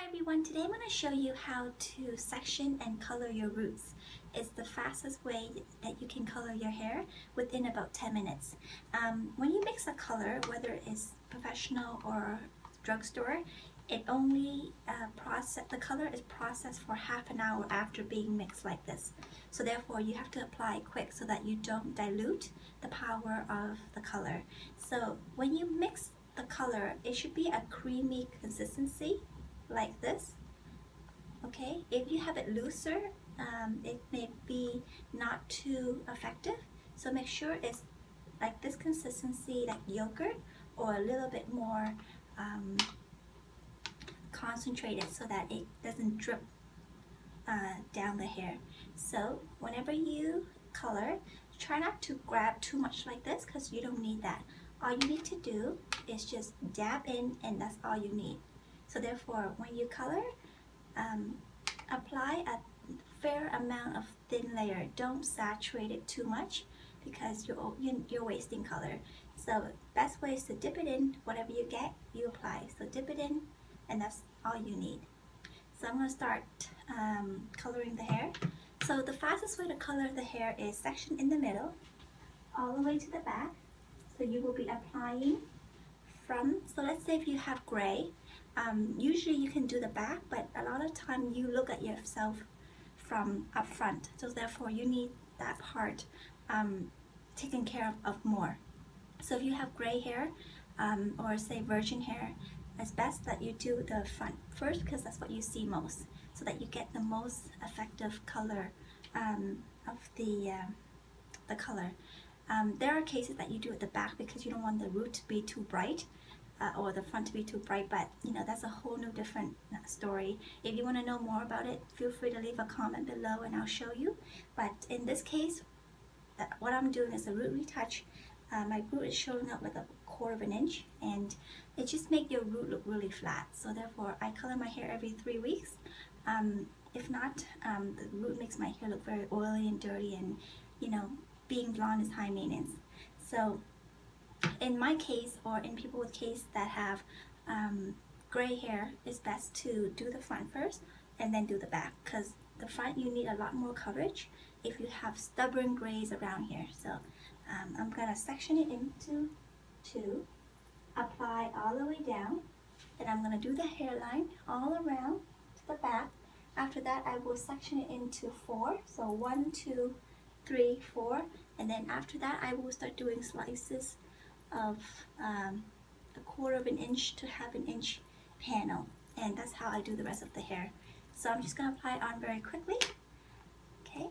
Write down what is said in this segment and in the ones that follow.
everyone, today I'm going to show you how to section and color your roots. It's the fastest way that you can color your hair within about 10 minutes. When you mix a color, whether it's professional or drugstore, it only the color is processed for half an hour after being mixed like this. So therefore you have to apply quick so that you don't dilute the power of the color. So when you mix the color, it should be a creamy consistency like this. Okay, if you have it looser, it may be not too effective, so make sure it's like this consistency, like yogurt, or a little bit more concentrated so that it doesn't drip down the hair. So whenever you color, try not to grab too much like this because you don't need that. All you need to do is just dab in, and that's all you need. So therefore, when you color, apply a fair amount of thin layer. Don't saturate it too much because you're wasting color. So best way is to dip it in. Whatever you get, you apply. So dip it in, and that's all you need. So I'm going to start coloring the hair. So the fastest way to color the hair is section in the middle, all the way to the back. So you will be applying from, so let's say if you have gray, usually you can do the back, but a lot of time you look at yourself from up front. So therefore you need that part taken care of more. So if you have gray hair or say virgin hair, it's best that you do the front first because that's what you see most, so that you get the most effective color of the color. There are cases that you do at the back because you don't want the root to be too bright or the front to be too bright, but you know, that's a whole new different story. If you want to know more about it, feel free to leave a comment below and I'll show you. But in this case, what I'm doing is a root retouch. My root is showing up like a 1/4 inch, and it just makes your root look really flat. So therefore I color my hair every 3 weeks. If not, the root makes my hair look very oily and dirty, and you know, being blonde is high maintenance. So in my case, or in people with case that have gray hair, it's best to do the front first and then do the back, because the front you need a lot more coverage if you have stubborn grays around here. So I'm gonna section it into 2, apply all the way down, and I'm gonna do the hairline all around to the back. After that I will section it into 4, so 1, 2, 3, 4, and then after that I will start doing slices of a 1/4 inch to 1/2 inch panel, and that's how I do the rest of the hair. So I'm just going to apply it on very quickly. Okay.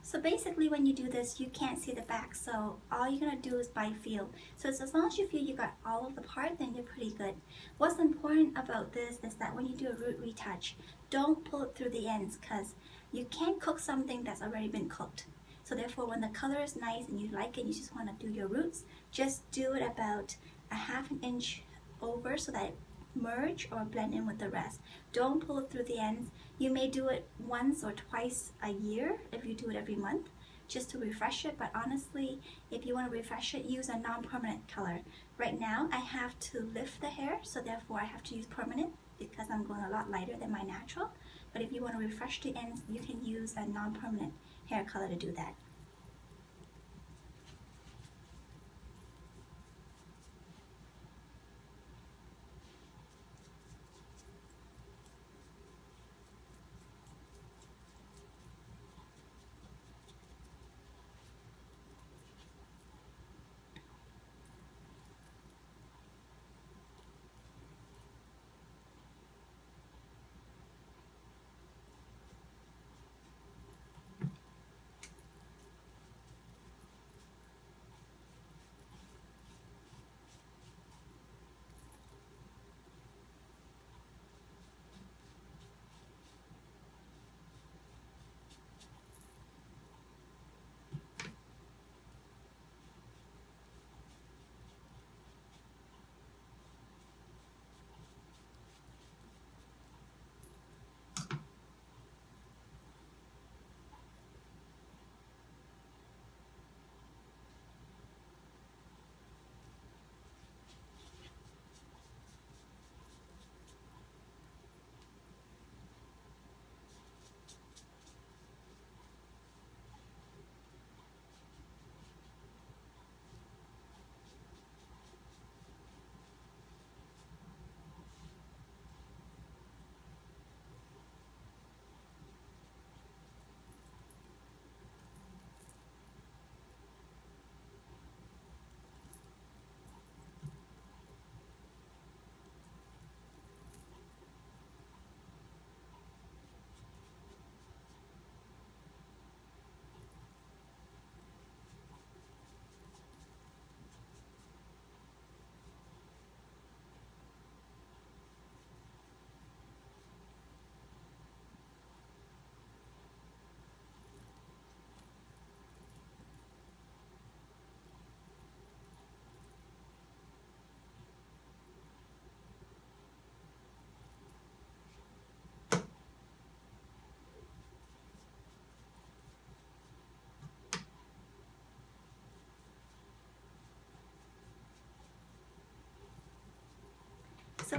So basically when you do this, you can't see the back, so all you're going to do is by feel. So it's as long as you feel you got all of the part, then you're pretty good. What's important about this is that when you do a root retouch, don't pull it through the ends, because you can't cook something that's already been cooked. So therefore when the color is nice and you like it, you just want to do your roots, just do it about a 1/2 inch over so that it merge or blend in with the rest. Don't pull it through the ends. You may do it once or twice a year if you do it every month, just to refresh it. But honestly, if you want to refresh it, use a non-permanent color. Right now I have to lift the hair, so therefore I have to use permanent because I'm going a lot lighter than my natural. But if you want to refresh the ends, you can use a non-permanent hair color to do that.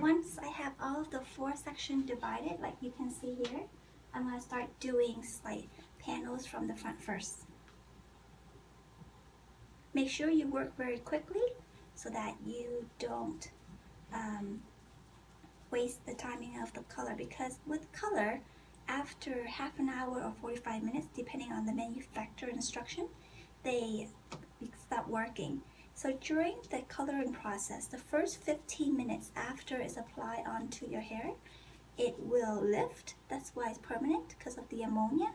once I have all of the 4 sections divided, like you can see here, I'm going to start doing slight panels from the front first. Make sure you work very quickly so that you don't waste the timing of the color, because with color, after half an hour or 45 minutes, depending on the manufacturer instruction, they stop working. So during the coloring process, the first 15 minutes after it's applied onto your hair, it will lift. That's why it's permanent, because of the ammonia.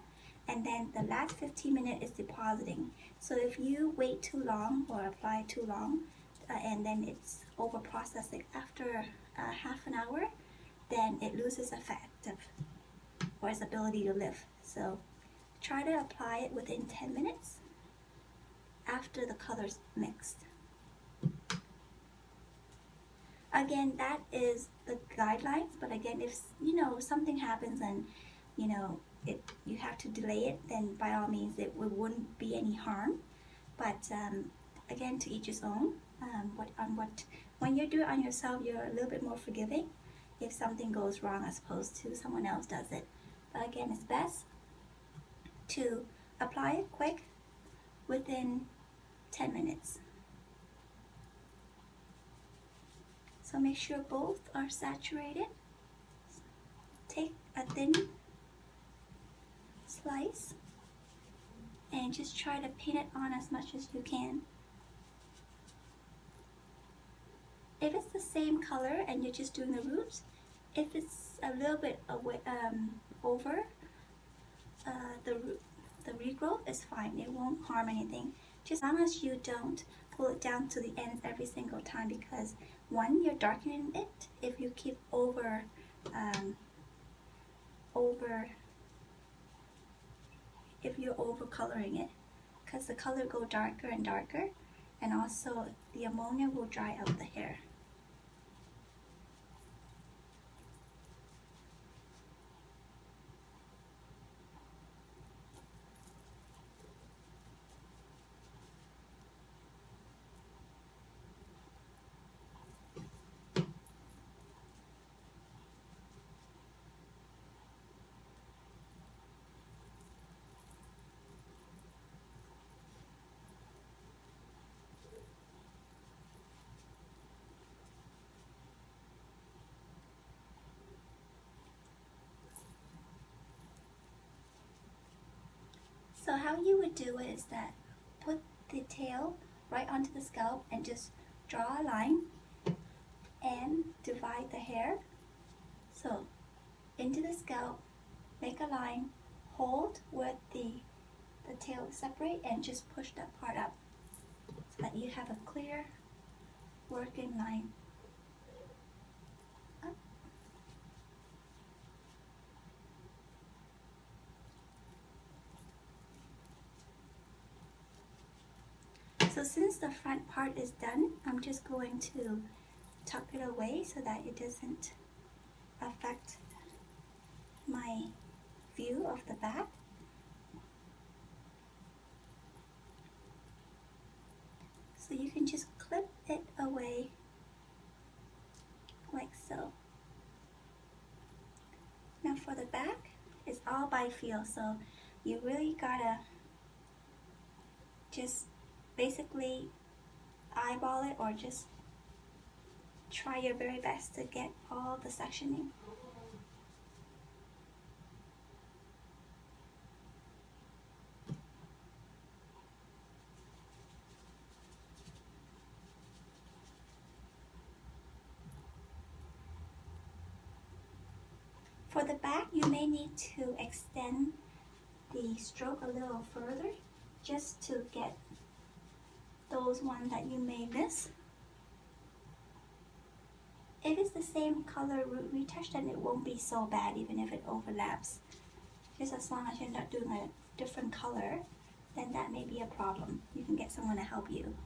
And then the last 15 minutes is depositing. So if you wait too long or apply too long, and then it's over processing after half an hour, then it loses effective or its ability to lift. So try to apply it within 10 minutes after the colors mixed. Again, that is the guidelines, but again, if something happens and you have to delay it, then by all means it wouldn't be any harm. But again, to each his own. When you do it on yourself, you're a little bit more forgiving if something goes wrong as opposed to someone else does it. But again, it's best to apply it quick within 10 minutes. So make sure both are saturated. Take a thin slice and just try to pin it on as much as you can. If it's the same color and you're just doing the roots, if it's a little bit away, over the regrowth, is fine. It won't harm anything. Just as long as you don't pull it down to the ends every single time, because one, you're darkening it if you keep if you're over coloring it, because the color go darker and darker, and also the ammonia will dry out the hair. So how you would do it is that put the tail right onto the scalp and just draw a line and divide the hair. So into the scalp, make a line, hold with the tail separate, and just push that part up so that you have a clear working line. Up. So since the front part is done, I'm just going to tuck it away so that it doesn't affect my view of the back. So you can just clip it away like so. Now for the back, it's all by feel, so you really gotta just basically eyeball it, or just try your very best to get all the sectioning. For the back, you may need to extend the stroke a little further just to get those ones that you may miss. If it's the same color root retouch, then it won't be so bad even if it overlaps. Just as long as you're not doing a different color, then that may be a problem. You can get someone to help you.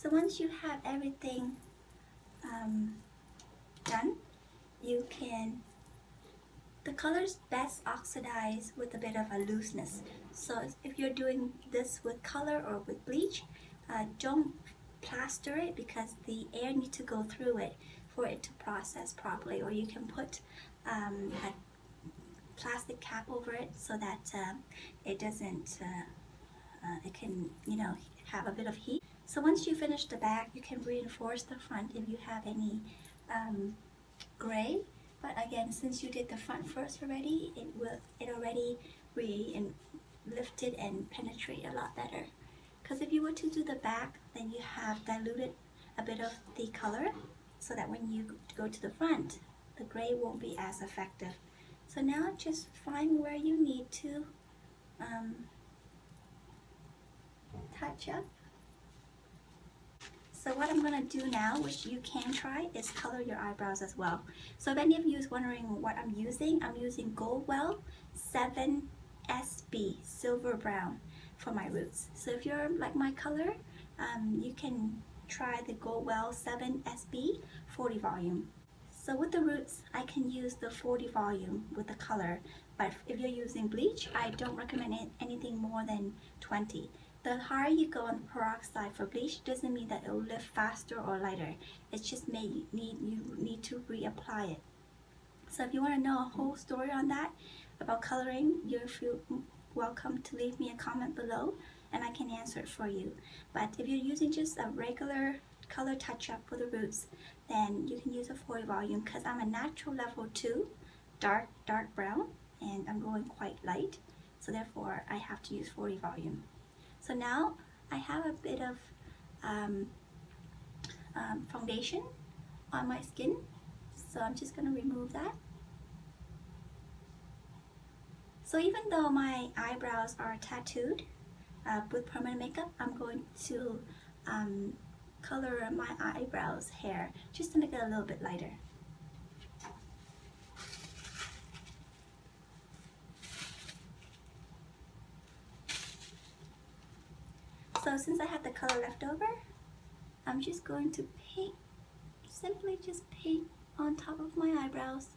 So once you have everything done, you can, the colors best oxidize with a bit of a looseness. So if you're doing this with color or with bleach, don't plaster it because the air needs to go through it for it to process properly. Or you can put a plastic cap over it so that it doesn't, it can, you know, have a bit of heat. So once you finish the back, you can reinforce the front if you have any gray. But again, since you did the front first already, it already lifted and penetrate a lot better. Because if you were to do the back, then you have diluted a bit of the color so that when you go to the front, the gray won't be as effective. So now just find where you need to touch up. So what I'm going to do now, which you can try, is color your eyebrows as well. So if any of you is wondering what I'm using Goldwell 7SB Silver Brown for my roots. So if you're like my color, you can try the Goldwell 7SB 40 volume. So with the roots, I can use the 40 volume with the color, but if you're using bleach, I don't recommend anything more than 20. The higher you go on the peroxide for bleach doesn't mean that it will lift faster or lighter. It's just you need to reapply it. So if you want to know a whole story on that, about coloring, you feel welcome to leave me a comment below and I can answer it for you. But if you're using just a regular color touch-up for the roots, then you can use a 40 volume because I'm a natural level 2, dark brown, and I'm going quite light. So therefore, I have to use 40 volume. So now I have a bit of foundation on my skin, so I'm just going to remove that. So even though my eyebrows are tattooed with permanent makeup, I'm going to color my eyebrows hair just to make it a little bit lighter. So since I have the color left over, I'm just going to paint, simply just paint on top of my eyebrows.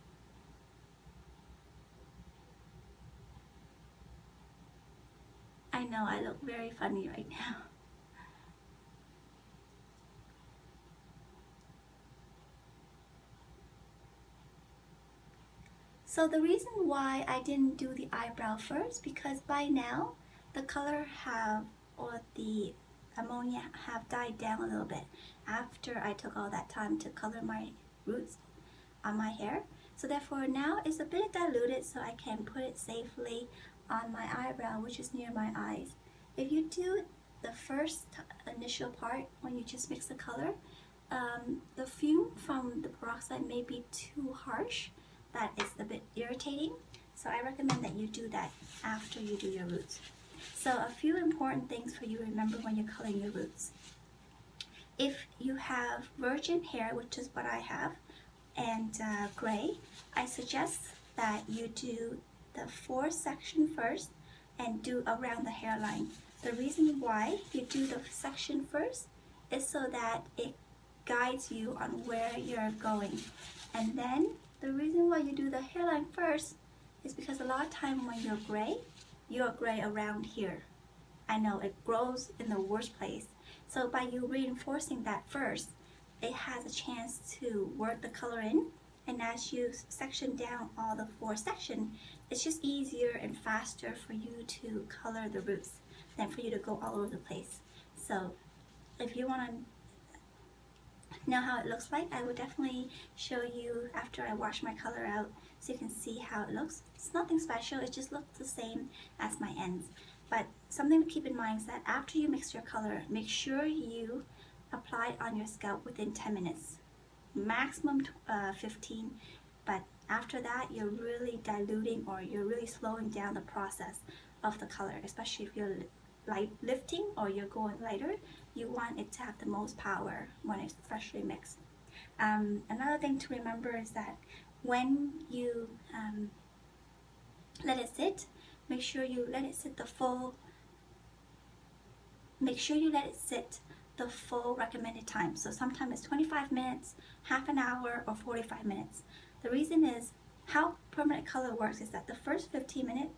I know I look very funny right now. So the reason why I didn't do the eyebrow first, because by now the color or the ammonia have died down a little bit after I took all that time to color my roots on my hair. So therefore now it's a bit diluted so I can put it safely on my eyebrow, which is near my eyes. If you do the first initial part when you just mix the color, the fume from the peroxide may be too harsh. That is a bit irritating. So I recommend that you do that after you do your roots. So a few important things for you to remember when you're coloring your roots. If you have virgin hair, which is what I have, and gray, I suggest that you do the 4 section first and do around the hairline. The reason why you do the section first is so that it guides you on where you're going. And then the reason why you do the hairline first is because a lot of time when you're gray around here. I know it grows in the worst place. So by you reinforcing that first, it has a chance to work the color in. And as you section down all the 4 sections, it's just easier and faster for you to color the roots than for you to go all over the place. So if you want to know how it looks like, I will definitely show you after I wash my color out so you can see how it looks. It's nothing special, it just looks the same as my ends. But something to keep in mind is that after you mix your color, make sure you apply it on your scalp within 10 minutes. Maximum 15, but after that you're really diluting or you're really slowing down the process of the color, especially if you're lifting or you're going lighter. You want it to have the most power when it's freshly mixed. Another thing to remember is that when you let it sit, make sure you let it sit the the full recommended time. So sometimes it's 25 minutes, half an hour, or 45 minutes. The reason is how permanent color works is that the first 15 minutes,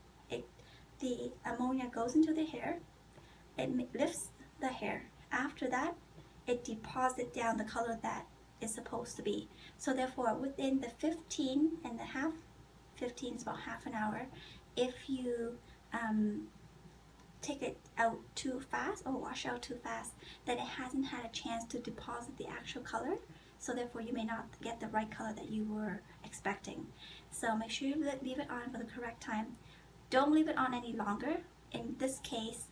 the ammonia goes into the hair, it lifts the hair. After that, it deposits down the color that is supposed to be. So therefore, within the 15 is about half an hour, if you take it out too fast or wash out too fast, then it hasn't had a chance to deposit the actual color. So therefore, you may not get the right color that you were expecting. So make sure you leave it on for the correct time. Don't leave it on any longer. In this case,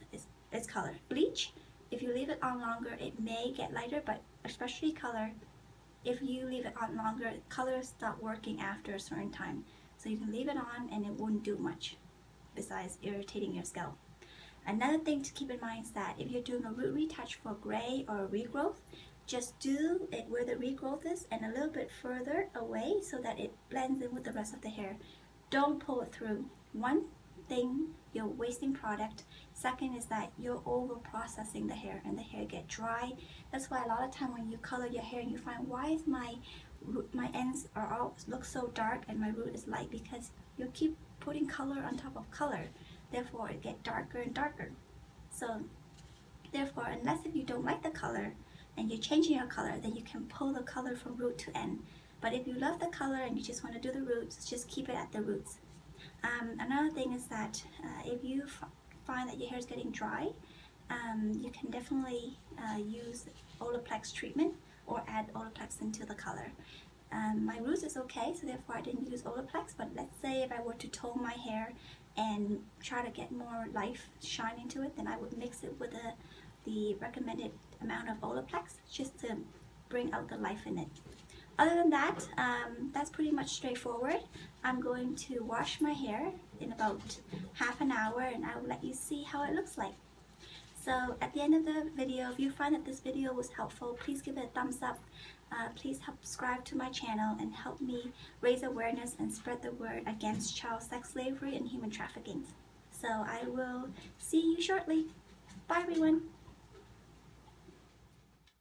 it's color. Bleach, if you leave it on longer, it may get lighter, but especially color, if you leave it on longer, colors stop working after a certain time. So you can leave it on and it won't do much besides irritating your scalp. Another thing to keep in mind is that if you're doing a root retouch for gray or regrowth, just do it where the regrowth is and a little bit further away so that it blends in with the rest of the hair. Don't pull it through. One thing, you're wasting product. Second is that you're over processing the hair and the hair get dry. That's why a lot of time when you color your hair and you find, why is my ends are all look so dark and my root is light, because you keep putting color on top of color. Therefore it gets darker and darker. So therefore, unless if you don't like the color and you're changing your color, then you can pull the color from root to end. But if you love the color and you just want to do the roots, just keep it at the roots. Another thing is that if you find that your hair is getting dry, you can definitely use Olaplex treatment or add Olaplex into the color. My roots is okay, so therefore I didn't use Olaplex, but let's say if I were to tone my hair and try to get more life shine into it, then I would mix it with the recommended amount of Olaplex just to bring out the life in it. Other than that, that's pretty much straightforward. I'm going to wash my hair in about half an hour and I will let you see how it looks like. So at the end of the video, if you find that this video was helpful, please give it a thumbs up. Please subscribe to my channel and help me raise awareness and spread the word against child sex slavery and human trafficking. So I will see you shortly. Bye everyone.